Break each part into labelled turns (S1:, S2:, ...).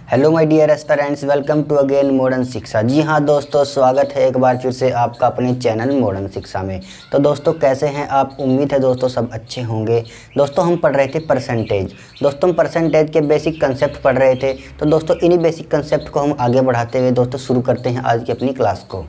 S1: Hello my dear aspirants, welcome to again modern Shiksha. जी हाँ दोस्तों, स्वागत है एक बार फिर से आपका अपने चैनल मॉडर्न शिक्षा में। तो दोस्तों कैसे हैं आप? उम्मीद है दोस्तों सब अच्छे होंगे। दोस्तों हम पढ़ रहे थे परसेंटेज। दोस्तों हम परसेंटेज के बेसिक कंसेप्ट पढ़ रहे थे। तो दोस्तों इन्हीं बेसिक कंसेप्ट को हम आगे बढ़ाते हुए दोस्तों शुरू करते हैं आज की अपनी क्लास को।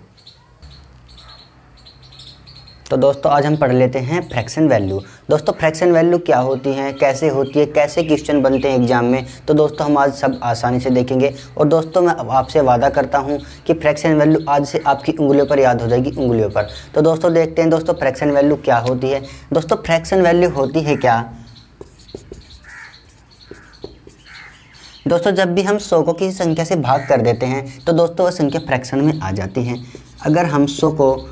S1: तो दोस्तों आज हम पढ़ लेते हैं फ्रैक्शन वैल्यू। दोस्तों फ्रैक्शन वैल्यू क्या होती है, कैसे होती है, कैसे क्वेश्चन बनते हैं एग्जाम में, तो दोस्तों हम आज सब आसानी से देखेंगे। और दोस्तों मैं आपसे वादा करता हूं कि फ्रैक्शन वैल्यू आज से आपकी उंगलियों पर याद हो जाएगी, उंगलियों पर। तो दोस्तों देखते हैं दोस्तों फ्रैक्शन वैल्यू क्या होती है। दोस्तों फ्रैक्शन वैल्यू होती है क्या? दोस्तों जब भी हम 100 को किसी संख्या से भाग कर देते हैं तो दोस्तों वह संख्या फ्रैक्शन में आ जाती है। अगर हम 100 को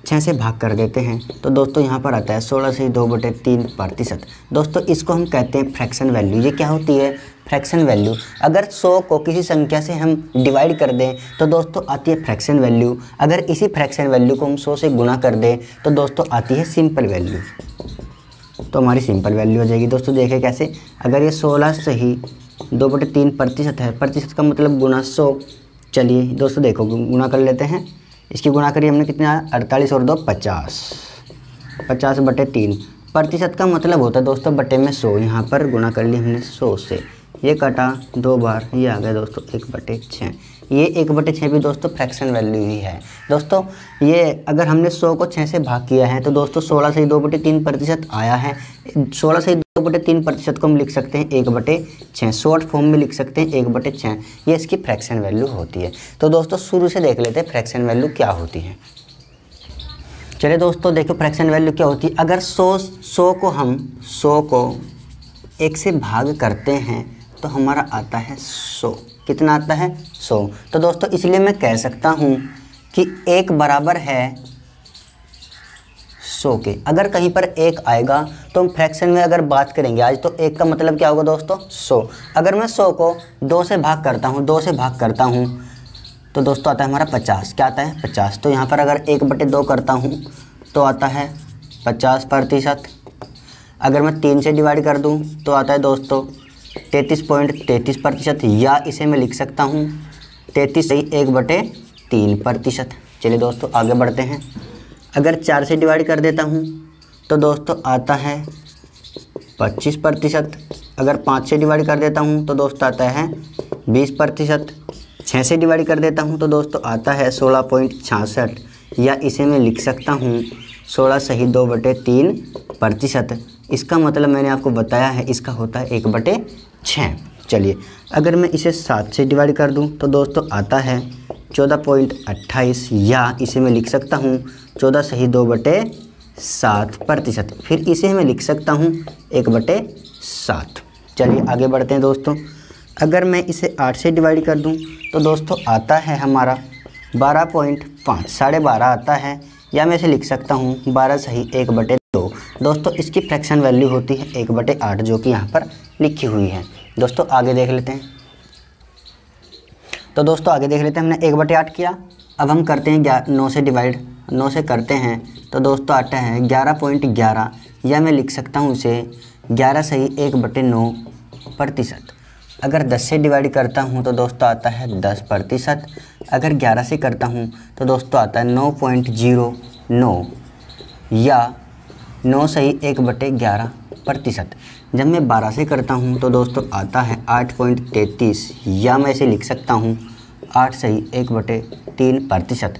S1: 6 से भाग कर देते हैं तो दोस्तों यहाँ पर आता है 16 से 2/3%। दोस्तों इसको हम कहते हैं फ्रैक्शन वैल्यू। ये क्या होती है? Fraction value. अगर 100 को किसी संख्या से हम डिवाइड कर दें तो दोस्तों आती है फ्रैक्शन वैल्यू। अगर इसी फ्रैक्शन वैल्यू को हम 100 से गुणा कर दें तो दोस्तों आती है सिंपल वैल्यू। तो हमारी सिंपल वैल्यू हो जाएगी। दोस्तों देखें कैसे, अगर ये 16 से ही 2/3% है, प्रतिशत का मतलब गुना 100। चलिए दोस्तों देखो गुना कर लेते हैं। इसकी गुणा करिए हमने, कितना 48 और 2 50, 50/3। प्रतिशत का मतलब होता है दोस्तों बटे में 100। यहाँ पर गुणा कर लिया हमने 100 से, ये कटा 2 बार, ये आ गया दोस्तों 1/6। ये 1/6 भी दोस्तों फ्रैक्शन वैल्यू ही है। दोस्तों ये अगर हमने 100 को 6 से भाग किया है तो दोस्तों 16 से 2/3% आया है। 16 से 2/3% को हम लिख सकते हैं 1/6, शॉर्ट फॉर्म में लिख सकते हैं 1/6। ये इसकी फ्रैक्शन वैल्यू होती है। तो दोस्तों शुरू से देख लेते हैं फ्रैक्शन वैल्यू क्या होती है। चलिए दोस्तों देखो फ्रैक्शन वैल्यू क्या होती है। अगर 100 को 1 से भाग करते हैं तो हमारा आता है 100। कितना आता है? 100। तो दोस्तों इसलिए मैं कह सकता हूँ कि 1 बराबर है 100 के। अगर कहीं पर 1 आएगा तो हम फ्रैक्शन में अगर बात करेंगे आज, तो 1 का मतलब क्या होगा दोस्तों? 100। अगर मैं 100 को 2 से भाग करता हूँ तो दोस्तों आता है हमारा 50। क्या आता है? 50। तो यहाँ पर अगर 1/2 करता हूँ तो आता है 50%। अगर मैं 3 से डिवाइड कर दूँ तो आता है दोस्तों 33.33%, या इसे मैं लिख सकता हूँ 33/1/3%। चलिए दोस्तों आगे बढ़ते हैं। अगर 4 से डिवाइड कर देता हूँ तो दोस्तों आता है 25%। अगर 5 से डिवाइड कर देता हूँ तो दोस्तों आता है 20%। 6 से डिवाइड कर देता हूँ तो दोस्तों आता है 16.66, या इसे मैं लिख सकता हूँ 16 सही 2/3%। इसका मतलब मैंने आपको बताया है, इसका होता है 1/6। चलिए अगर मैं इसे 7 से डिवाइड कर दूं तो दोस्तों आता है 14.28, या इसे मैं लिख सकता हूं 14 सही 2/7%। फिर इसे मैं लिख सकता हूं 1/7। चलिए आगे बढ़ते हैं दोस्तों। अगर मैं इसे 8 से डिवाइड कर दूं तो दोस्तों आता है हमारा 12.5, 12.5 आता है, या मैं इसे लिख सकता हूँ 12 सही 1/2। दोस्तों इसकी फ्रैक्शन वैल्यू होती है 1/8, जो कि यहाँ पर लिखी हुई है। दोस्तों आगे देख लेते हैं। तो दोस्तों आगे देख लेते हैं, हमने 1/8 किया। अब हम करते हैं 9 से डिवाइड। 9 से करते हैं तो दोस्तों आता है 11.11, या मैं लिख सकता हूँ इसे 11 सही 1/9%। अगर 10 से डिवाइड करता हूँ तो दोस्तों आता है 10%। अगर 11 से करता हूँ तो दोस्तों आता है 9.09, या 9 सही 1/11%। जब मैं 12 से करता हूँ तो दोस्तों आता है 8.33, या मैं इसे लिख सकता हूँ 8 सही 1/3%।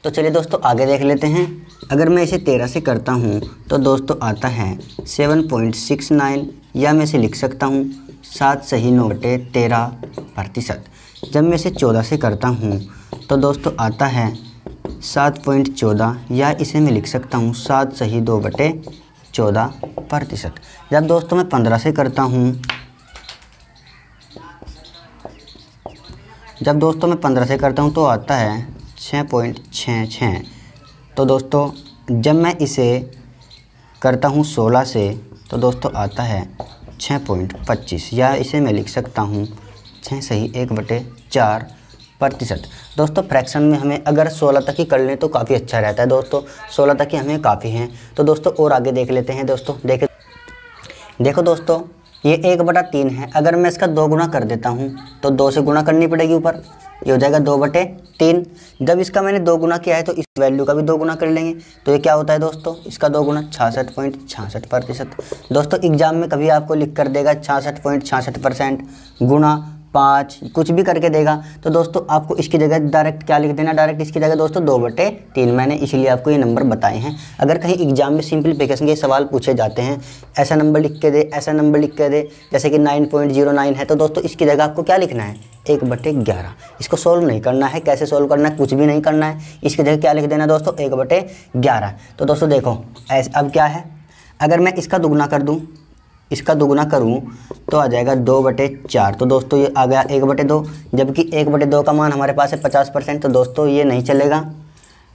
S1: तो चलिए दोस्तों आगे देख लेते हैं। अगर मैं इसे 13 से करता हूँ तो दोस्तों आता है 7.69, या मैं इसे लिख सकता हूँ 7 सही 9/13%। जब मैं इसे 14 से करता हूँ तो दोस्तों आता है 7.14, या इसे मैं लिख सकता हूँ 7 सही 2/14%। जब दोस्तों मैं 15 से करता हूँ तो आता है 6.66। तो दोस्तों जब मैं इसे करता हूँ 16 से तो दोस्तों आता है 6.25, या इसे मैं लिख सकता हूँ 6 सही 1/4%। दोस्तों फ्रैक्शन में हमें अगर 16 तक ही कर लें तो काफ़ी अच्छा रहता है। दोस्तों 16 तक ही हमें काफ़ी हैं। तो दोस्तों और आगे देख लेते हैं। दोस्तों देखो दोस्तों ये 1/3 है। अगर मैं इसका 2 गुना कर देता हूँ तो 2 से गुना करनी पड़ेगी ऊपर, ये हो जाएगा 2/3। जब इसका मैंने 2 गुना किया है तो इस वैल्यू का भी 2 गुना कर लेंगे, तो ये क्या होता है दोस्तों, इसका 2 गुना 66.66%। दोस्तों एग्जाम में कभी आपको लिख कर देगा 66.66% गुना 5, कुछ भी करके देगा, तो दोस्तों आपको इसकी जगह डायरेक्ट क्या लिख देना, डायरेक्ट इसकी जगह दोस्तों 2/3। मैंने इसीलिए आपको ये नंबर बताए हैं। अगर कहीं एग्जाम में सिंपलीफिकेशन के सवाल पूछे जाते हैं, ऐसा नंबर लिख के दे, ऐसा नंबर लिख के दे, जैसे कि 9.09 है, तो दोस्तों इसकी जगह आपको क्या लिखना है, 1/11। इसको सोल्व नहीं करना है, कैसे सोल्व करना है कुछ भी नहीं करना है, इसकी जगह क्या लिख देना दोस्तों, 1/11। तो दोस्तों देखो ऐसे अब क्या है, अगर मैं इसका दुगुना कर दूँ, इसका दुगुना करूं तो आ जाएगा 2/4। तो दोस्तों ये आ गया 1/2, जबकि 1/2 का मान हमारे पास है 50%, तो दोस्तों ये नहीं चलेगा।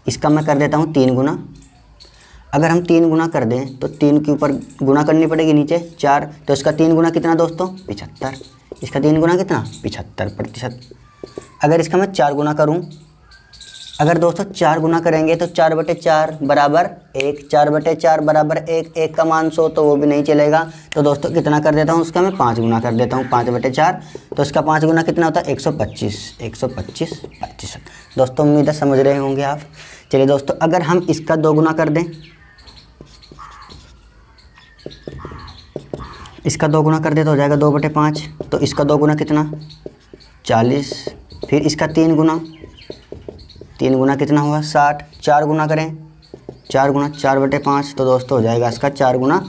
S1: इसका मैं कर देता हूं 3 गुना। अगर हम 3 गुना कर दें तो 3 के ऊपर गुना करनी पड़ेगी, नीचे 4, तो इसका 3 गुना कितना दोस्तों, 75। इसका 3 गुना कितना, 75%। अगर इसका मैं 4 गुना करूँ, अगर दोस्तों 4 गुना करेंगे तो 4/4 बराबर 1, 4/4 बराबर 1, 1 का मान 100, तो वो भी नहीं चलेगा। तो दोस्तों कितना कर देता हूँ, उसका मैं 5 गुना कर देता हूँ, 5/4, तो इसका 5 गुना कितना होता है, 125%। दोस्तों उम्मीद है समझ रहे होंगे आप। चलिए दोस्तों अगर हम इसका 2 गुना कर दें, इसका 2 गुना कर दे तो हो जाएगा 2/5, तो इसका 2 गुना कितना, 40। फिर इसका 3 गुना, 3 गुना कितना हुआ, 60। 4 गुना करें, 4 गुना 4/5, तो दोस्तों हो जाएगा इसका 4 गुना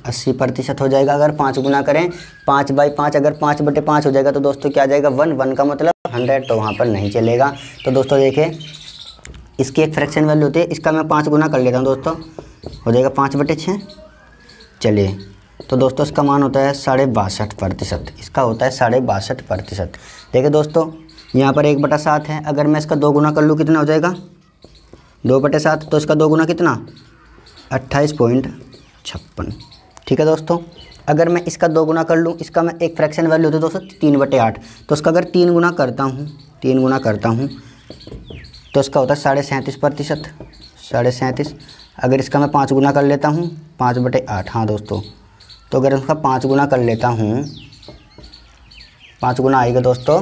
S1: 80% हो जाएगा। अगर 5 गुना करें, 5/5, अगर 5/5 हो जाएगा तो दोस्तों क्या आ जाएगा, 1 का मतलब 100, तो वहाँ पर नहीं चलेगा। तो दोस्तों देखिए इसकी एक फ्रैक्शन वैल्यू होती है, इसका मैं 5 गुना कर लेता हूँ दोस्तों, हो जाएगा 5/6। चलिए तो दोस्तों इसका मान होता है 62.5%, इसका होता है 62.5%। देखिए दोस्तों यहाँ पर 1/7 है, अगर मैं इसका 2 गुना कर लूँ कितना हो जाएगा, 2/7, तो इसका 2 गुना कितना, 28.56। ठीक है दोस्तों, अगर मैं इसका 2 गुना कर लूँ, इसका मैं एक फ्रैक्शन वैल्यू होती है दोस्तों 3/8, तो इसका अगर 3 गुना करता हूँ, 3 गुना करता हूँ तो इसका होता है 37.5%, 37.5। अगर इसका मैं 5 गुना कर लेता हूँ, 5/8, हाँ दोस्तों, तो अगर इसका 5 गुना कर लेता हूँ, 5 गुना आएगा दोस्तों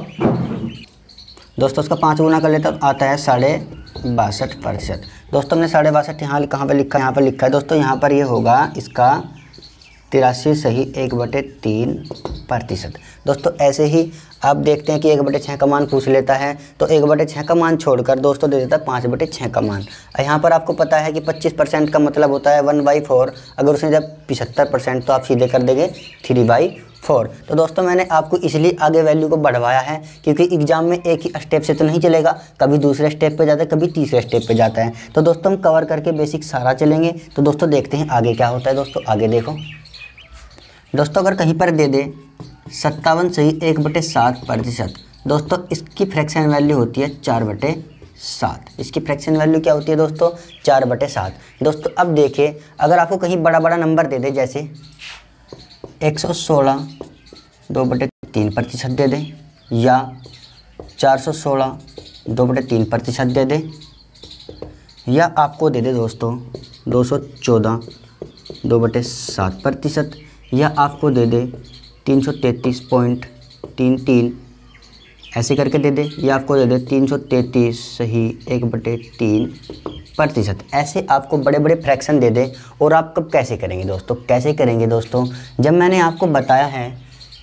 S1: इसका 5 गुना कर लेता आता है 62.5%। दोस्तों हमने 62.5 यहाँ कहाँ पे लिखा है, यहाँ पर लिखा है दोस्तों, यहाँ पर ये होगा इसका 83 सही 1/3%। दोस्तों ऐसे ही आप देखते हैं कि 1/6 का मान पूछ लेता है, तो 1/6 का मान छोड़कर दोस्तों दे देता है 5/6 का मान। यहाँ पर आपको पता है कि 25% का मतलब होता है 1/4, अगर उसने जब 75% तो आप सीधे कर देंगे 3/4। तो दोस्तों मैंने आपको इसलिए आगे वैल्यू को बढ़वाया है क्योंकि एग्जाम में एक ही स्टेप से तो नहीं चलेगा, कभी दूसरे स्टेप पे जाता है, कभी तीसरे स्टेप पे जाता है। तो दोस्तों हम कवर करके बेसिक सारा चलेंगे। तो दोस्तों देखते हैं आगे क्या होता है। दोस्तों आगे देखो दोस्तों, अगर कहीं पर दे दे 57 सही 1/7%, दोस्तों इसकी फ्रैक्शन वैल्यू होती है 4/7। इसकी फ्रैक्शन वैल्यू क्या होती है दोस्तों, 4/7। दोस्तों अब देखिए अगर आपको कहीं बड़ा बड़ा नंबर दे दे, जैसे 116 2/3% दे दे, या 416 2/3% दे दे, या आपको दे दे दोस्तों 214 2/7%, या आपको दे दे 333.33 ऐसे करके दे दे, या आपको दे दे 333 सही 1/3%। ऐसे आपको बड़े बड़े फ्रैक्शन दे दे। और आप कब कैसे करेंगे दोस्तों, कैसे करेंगे दोस्तों, जब मैंने आपको बताया है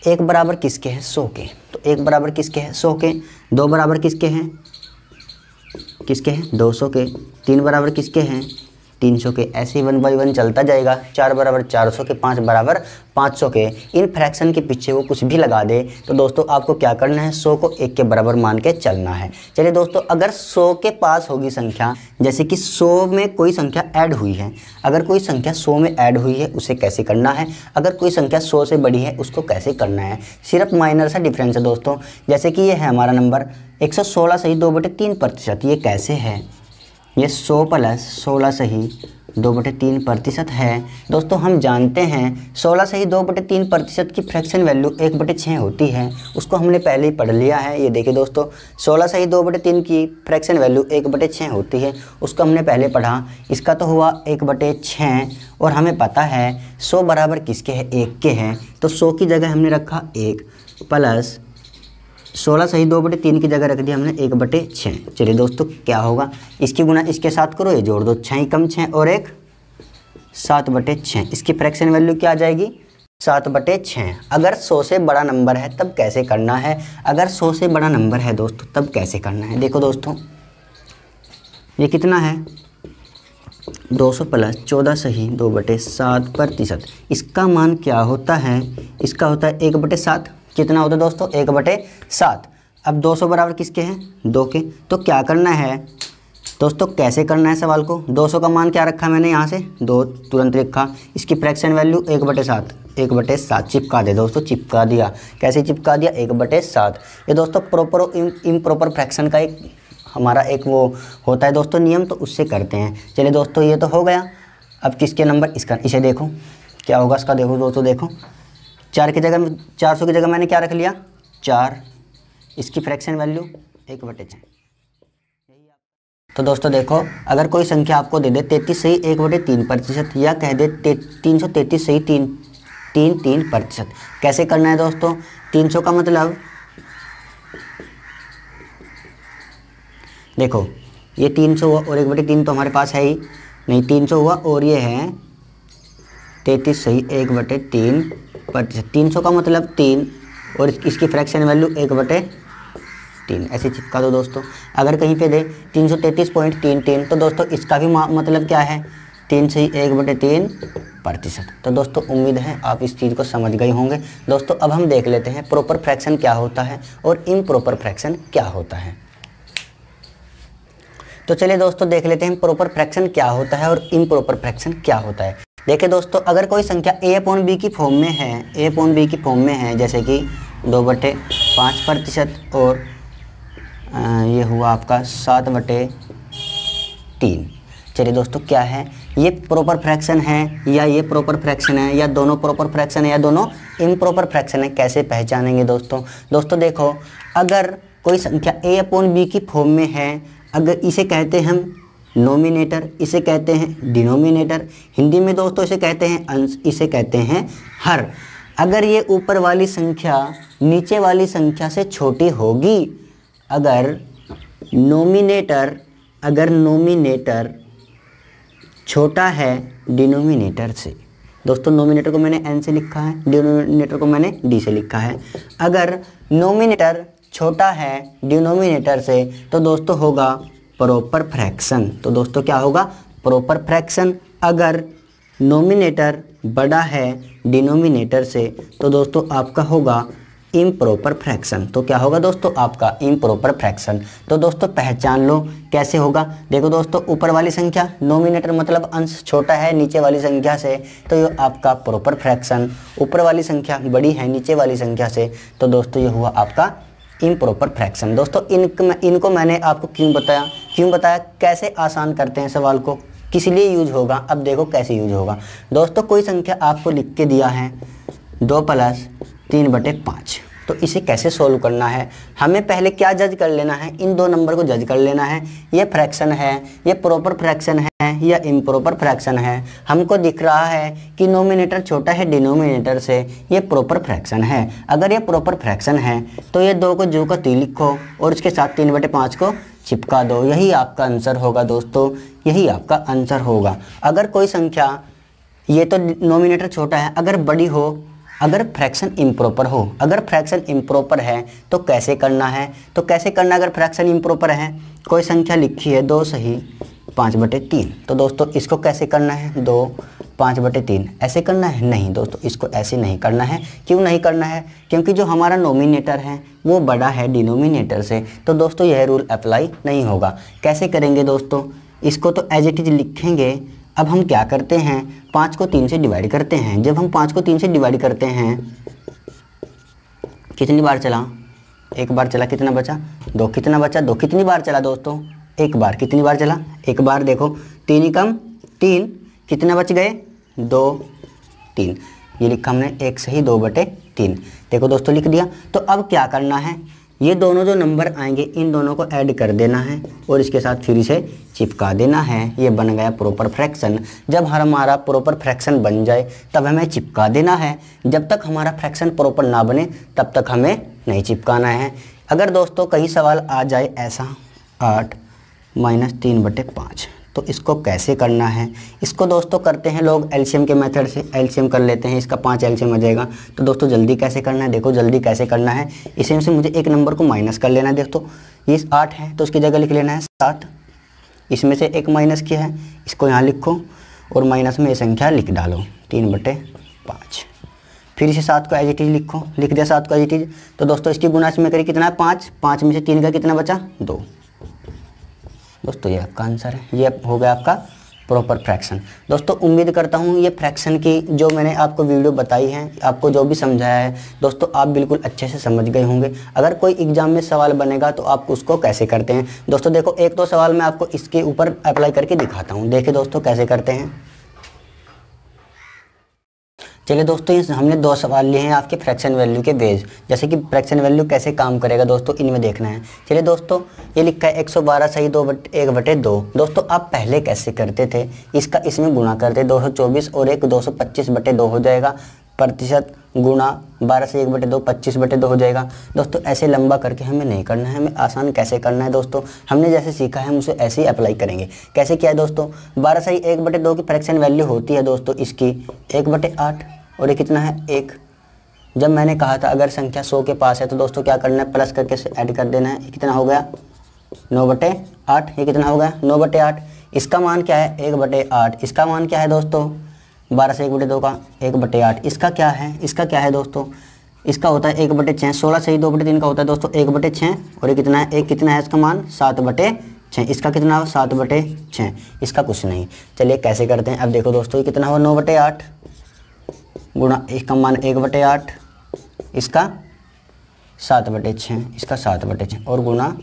S1: 1 बराबर किसके हैं, 100 के, तो 1 बराबर किसके हैं, 100 के, 2 बराबर किसके हैं, 200 के, 3 बराबर किसके हैं, 300 के। ऐसे ही 1 बाई 1 चलता जाएगा। 4 बराबर 400 के, 5 बराबर 500 के। इन फ्रैक्शन के पीछे वो कुछ भी लगा दे तो दोस्तों आपको क्या करना है, 100 को 1 के बराबर मान के चलना है। चलिए दोस्तों, अगर 100 के पास होगी संख्या, जैसे कि 100 में कोई संख्या ऐड हुई है, अगर कोई संख्या 100 में ऐड हुई है उसे कैसे करना है, अगर कोई संख्या 100 से बड़ी है उसको कैसे करना है, सिर्फ माइनर सा डिफरेंस है दोस्तों। जैसे कि ये है हमारा नंबर 116 सही 2/3%, ये कैसे है, ये 100 + 16 सही 2/3% है। दोस्तों हम जानते हैं 16 से ही 2/3% की फ्रैक्शन वैल्यू 1/6 होती है, उसको हमने पहले ही पढ़ लिया है। ये देखिए दोस्तों 16 से ही 2/3 की फ्रैक्शन वैल्यू 1/6 होती है, उसको हमने पहले पढ़ा। इसका तो हुआ 1/6 और हमें पता है 100 बराबर किसके है, 1 के हैं, तो 100 की जगह हमने रखा 1 प्लस 16 सही 2/3 की जगह रख दिया हमने 1/6। चलिए दोस्तों क्या होगा, इसकी गुना इसके साथ करो, ये जोड़ दो, 6 कम 6 और 1 7/6। इसकी फ्रैक्शन वैल्यू क्या आ जाएगी, 7/6। अगर 100 से बड़ा नंबर है तब कैसे करना है, अगर 100 से बड़ा नंबर है दोस्तों तब कैसे करना है। देखो दोस्तों ये कितना है, 200 प्लस 14 सही 2/7%। इसका मान क्या होता है, इसका होता है 1/7। कितना होता है दोस्तों, 1/7। अब 200 बराबर किसके हैं, 2 के। तो क्या करना है दोस्तों, कैसे करना है सवाल को, 200 का मान क्या रखा मैंने यहाँ से 2 तुरंत लिखा, इसकी फ्रैक्शन वैल्यू 1/7, 1/7 चिपका दे दोस्तों, चिपका दिया। कैसे चिपका दिया, 1/7। ये दोस्तों प्रॉपर और इम्प्रॉपर फ्रैक्शन का एक हमारा एक वो होता है दोस्तों नियम, तो उससे करते हैं। चलिए दोस्तों ये तो हो गया। अब किसके नंबर, इसका, इसे देखो क्या होगा इसका। देखो दोस्तों, देखो 4 की जगह 400 की जगह मैंने क्या रख लिया 4, इसकी फ्रैक्शन वैल्यू 1/6। तो दोस्तों देखो, अगर कोई संख्या आपको दे दे 33 सही 1/3%, या कह दे 333 सही 3% कैसे करना है दोस्तों। 300 का मतलब देखो ये 300 हुआ और 1/3 तो हमारे पास है ही नहीं, 300 हुआ और ये है 33 सही 1/3%। 300 का मतलब 3 और इसकी फ्रैक्शन वैल्यू 1/3, ऐसे चिपका दो दोस्तों। अगर कहीं पे दे 333.33 तो दोस्तों इसका भी मतलब क्या है, 3 सही 1/3%। तो दोस्तों उम्मीद है आप इस चीज़ को समझ गए होंगे। दोस्तों अब हम देख लेते हैं प्रॉपर फ्रैक्शन क्या होता है और इम्प्रॉपर फ्रैक्शन क्या होता है। तो चलिए दोस्तों देख लेते हैं प्रॉपर फ्रैक्शन क्या होता है और इम्प्रॉपर फ्रैक्शन क्या होता है। देखिए दोस्तों, अगर कोई संख्या a/b की फॉर्म में है, a/b की फॉर्म में है, जैसे कि 2/5% और ये हुआ आपका 7/3। चलिए दोस्तों क्या है, ये प्रॉपर फ्रैक्शन है या ये प्रॉपर फ्रैक्शन है, या दोनों प्रॉपर फ्रैक्शन है या दोनों इम्प्रॉपर फ्रैक्शन है, कैसे पहचानेंगे दोस्तों। दोस्तों देखो, अगर कोई संख्या a/b की फॉर्म में है, अगर इसे कहते हैं हम नोमिनेटर, इसे कहते हैं डिनोमिनेटर, हिंदी में दोस्तों इसे कहते हैं अंश, इसे कहते हैं हर। अगर ये ऊपर वाली संख्या नीचे वाली संख्या से छोटी होगी, अगर नोमिनेटर छोटा है डिनोमिनेटर से, दोस्तों नोमिनेटर को मैंने n से लिखा है, डिनोमिनेटर को मैंने d से लिखा है। अगर नोमिनेटर छोटा है डिनोमिनेटर से तो दोस्तों होगा प्रॉपर फ्रैक्शन। तो दोस्तों क्या होगा, प्रॉपर फ्रैक्शन। अगर नोमिनेटर बड़ा है डिनोमिनेटर से तो दोस्तों आपका होगा इम्प्रॉपर फ्रैक्शन। तो क्या होगा दोस्तों, आपका इम्प्रॉपर फ्रैक्शन। तो दोस्तों पहचान लो कैसे होगा। देखो दोस्तों, ऊपर वाली संख्या नोमिनेटर मतलब अंश छोटा है नीचे वाली संख्या से, तो ये आपका प्रॉपर फ्रैक्शन। ऊपर वाली संख्या बड़ी है नीचे वाली संख्या से, तो दोस्तों ये हुआ आपका इम्प्रॉपर फ्रैक्शन। दोस्तों इनको मैंने आपको क्यों बताया, कैसे आसान करते हैं सवाल को, किस लिए यूज होगा। अब देखो कैसे यूज होगा। दोस्तों कोई संख्या आपको लिख के दिया है 2 + 3/5, तो इसे कैसे सोल्व करना है, हमें पहले क्या जज कर लेना है, इन दो नंबर को जज कर लेना है। ये फ्रैक्शन है, ये प्रॉपर फ्रैक्शन है या इम्प्रॉपर फ्रैक्शन है। हमको दिख रहा है कि नोमिनेटर छोटा है डिनोमिनेटर से, ये प्रॉपर फ्रैक्शन है। अगर ये प्रॉपर फ्रैक्शन है तो ये 2 को जो का 3 लिखो और इसके साथ 3/5 को चिपका दो, यही आपका आंसर होगा दोस्तों, यही आपका आंसर होगा। अगर कोई संख्या, ये तो नोमिनेटर छोटा है, अगर बड़ी हो, अगर फ्रैक्शन इम्प्रॉपर हो, अगर फ्रैक्शन इम्प्रॉपर है तो कैसे करना है, तो कैसे करना अगर फ्रैक्शन इम्प्रॉपर है। कोई संख्या लिखी है 2 सही 5/3, तो दोस्तों इसको कैसे करना है, 2 5/3 ऐसे करना है, नहीं दोस्तों इसको ऐसे नहीं करना है। क्यों नहीं करना है, क्योंकि जो हमारा नोमिनेटर है वो बड़ा है डिनोमिनेटर से, तो दोस्तों यह रूल अप्लाई नहीं होगा। कैसे करेंगे दोस्तों, इसको तो एज इट इज लिखेंगे। अब हम क्या करते हैं, 5 को 3 से डिवाइड करते हैं। जब हम 5 को 3 से डिवाइड करते हैं, कितनी बार चला, 1 बार चला, कितना बचा 2, कितना बचा 2, कितनी बार चला दोस्तों, 1 बार, कितनी बार चला 1 बार। देखो 3 कम 3, कितने बच गए, 2 3, ये लिखा हमने 1 सही 2/3। देखो दोस्तों लिख दिया। तो अब क्या करना है, ये दोनों जो नंबर आएंगे इन दोनों को ऐड कर देना है और इसके साथ फिर इसे चिपका देना है। ये बन गया प्रॉपर फ्रैक्शन। जब हमारा प्रॉपर फ्रैक्शन बन जाए तब हमें चिपका देना है। जब तक हमारा फ्रैक्शन प्रॉपर ना बने तब तक हमें नहीं चिपकाना है। अगर दोस्तों कहीं सवाल आ जाए ऐसा 8 - 3/5, तो इसको कैसे करना है, इसको दोस्तों करते हैं लोग एलसीएम के मेथड से। एलसीएम कर लेते हैं, इसका 5 एलसीएम आ जाएगा। तो दोस्तों जल्दी कैसे करना है, देखो जल्दी कैसे करना है। इसमें से मुझे एक नंबर को माइनस कर लेना है। देखो ये 8 है तो उसकी जगह लिख लेना है 7। इसमें से एक माइनस किया है, इसको यहाँ लिखो और माइनस में ये संख्या लिख डालो 3/5। फिर इसे 7 को एज इट इज लिखो, लिख दिया 7 को एज इट इज। तो दोस्तों इसकी गुणाज में करें कितना है 5, 5 में से 3 का कितना बचा 2। दोस्तों ये आपका आंसर है, ये हो गया आपका प्रॉपर फ्रैक्शन। दोस्तों उम्मीद करता हूँ ये फ्रैक्शन की जो मैंने आपको वीडियो बताई है, आपको जो भी समझाया है दोस्तों आप बिल्कुल अच्छे से समझ गए होंगे। अगर कोई एग्जाम में सवाल बनेगा तो आप उसको कैसे करते हैं दोस्तों, देखो एक दो सवाल मैं आपको इसके ऊपर अप्लाई करके दिखाता हूँ। देखिए दोस्तों कैसे करते हैं। चलिए दोस्तों ये हमने 2 सवाल लिए हैं आपके फ्रैक्शन वैल्यू के बेस, जैसे कि फ्रैक्शन वैल्यू कैसे काम करेगा दोस्तों इनमें देखना है। चलिए दोस्तों ये लिखा है 112 सही 1/2। दोस्तों आप पहले कैसे करते थे, इसका इसमें गुणा करते 224 और एक 225/2 हो जाएगा। प्रतिशत गुणा 12 से 1/2 25/2 हो जाएगा। दोस्तों ऐसे लंबा करके हमें नहीं करना है, हमें आसान कैसे करना है दोस्तों, हमने जैसे सीखा है हम उसे ऐसे ही अप्लाई करेंगे। कैसे किया है दोस्तों, 12 सही 1/2 की फ्रैक्शन वैल्यू होती है दोस्तों इसकी 1/8 और ये कितना है 1। जब मैंने कहा था अगर संख्या 100 के पास है तो दोस्तों क्या करना है, प्लस करके ऐड कर देना है। ये कितना हो गया 9/8। ये कितना हो गया 9/8। इसका मान क्या है 1/8। इसका मान क्या है दोस्तों 12 से 1/2 का 1/8। इसका क्या है, इसका क्या है दोस्तों, इसका होता है 1/6। 16 सही 2/3 का होता है दोस्तों 1/6 और ये कितना है, एक कितना है इसका मान 7/6। इसका कितना हो 7/6, इसका कुछ नहीं। चलिए कैसे करते हैं, अब देखो दोस्तों ये कितना हो 9/8 गुणा इसका मान 1/8, इसका 7/6, इसका 7/6 और गुणा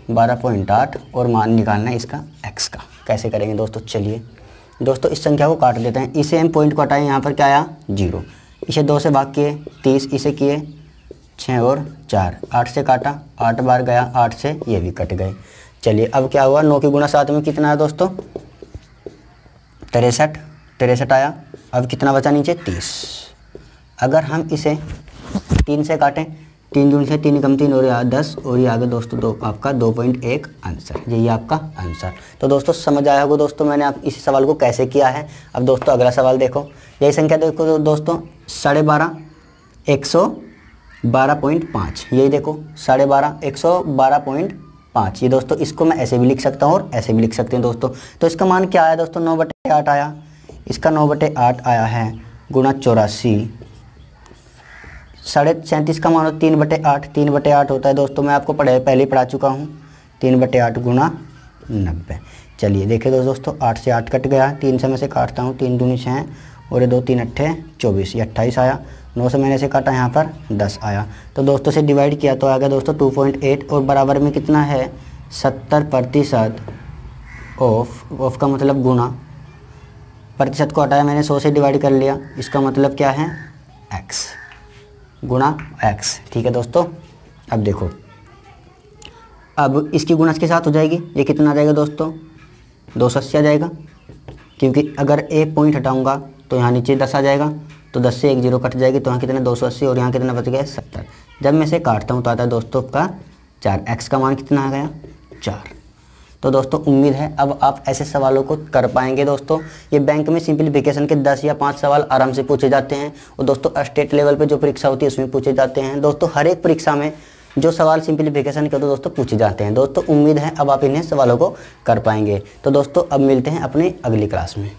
S1: 12.8 और मान निकालना है इसका x का। कैसे करेंगे दोस्तों, चलिए दोस्तों इस संख्या को काट देते हैं। इसे हम पॉइंट को हटाएं, यहाँ पर क्या आया 0। इसे 2 से भाग किए 30, इसे किए 6 और 4, 8 से काटा 8 बार गया, 8 से ये भी कट गए। चलिए अब क्या हुआ 9 की गुणा 7 में कितना है दोस्तों 63 आया। अब कितना बचा नीचे 30। अगर हम इसे 3 से काटें, 3 दूनी से 3 कम 3 और यहाँ 10 और ये आगे दोस्तों आपका 2.1 आंसर, यही आपका आंसर। तो दोस्तों समझ आया होगा दोस्तों मैंने आप इस सवाल को कैसे किया है। अब दोस्तों अगला सवाल देखो, यही संख्या देखो दोस्तों 12.5 112.5, यही देखो 12.5 112.5। ये दोस्तों इसको मैं ऐसे भी लिख सकता हूँ और ऐसे भी लिख सकते हैं दोस्तों। तो इसका मान क्या आया दोस्तों 9/8 आया, इसका 9/8 आया है गुणा 84। 37 का मान हो 3/8, 3/8 होता है दोस्तों, मैं आपको पहले ही पढ़ा चुका हूँ 3/8 गुणा 90। चलिए देखिए दोस्तों 8 से 8 कट गया, 3 से मैं से काटता हूँ, 3 दूनी 6 और ये 2 3 8 24, ये 28 आया। 9 से मैंने से काटा यहाँ पर 10 आया। तो दोस्तों से डिवाइड किया तो आ गया दोस्तों 2.8 और बराबर में कितना है 70% ऑफ का मतलब गुणा, प्रतिशत को हटाया मैंने 100 से डिवाइड कर लिया, इसका मतलब क्या है x गुणा x। ठीक है दोस्तों, अब देखो अब इसकी गुणा के साथ हो जाएगी, ये कितना आ जाएगा दोस्तों 280 आ जाएगा, क्योंकि अगर एक पॉइंट हटाऊंगा तो यहाँ नीचे 10 आ जाएगा, तो 10 से एक 0 कट जाएगी, तो यहाँ कितने 280 और यहाँ कितना बच गया 70। जब मैं इसे काटता हूँ तो आता है दोस्तों का 4, x का मान कितना आ गया 4। तो दोस्तों उम्मीद है अब आप ऐसे सवालों को कर पाएंगे दोस्तों। ये बैंक में सिंप्लीफिकेशन के 10 या 5 सवाल आराम से पूछे जाते हैं और दोस्तों स्टेट लेवल पे जो परीक्षा होती है उसमें पूछे जाते हैं दोस्तों। हर एक परीक्षा में जो सवाल सिंप्लीफिकेशन के दोस्तों पूछे जाते हैं दोस्तों। उम्मीद है अब आप इन्हें सवालों को कर पाएंगे। तो दोस्तों अब मिलते हैं अपनी अगली क्लास में।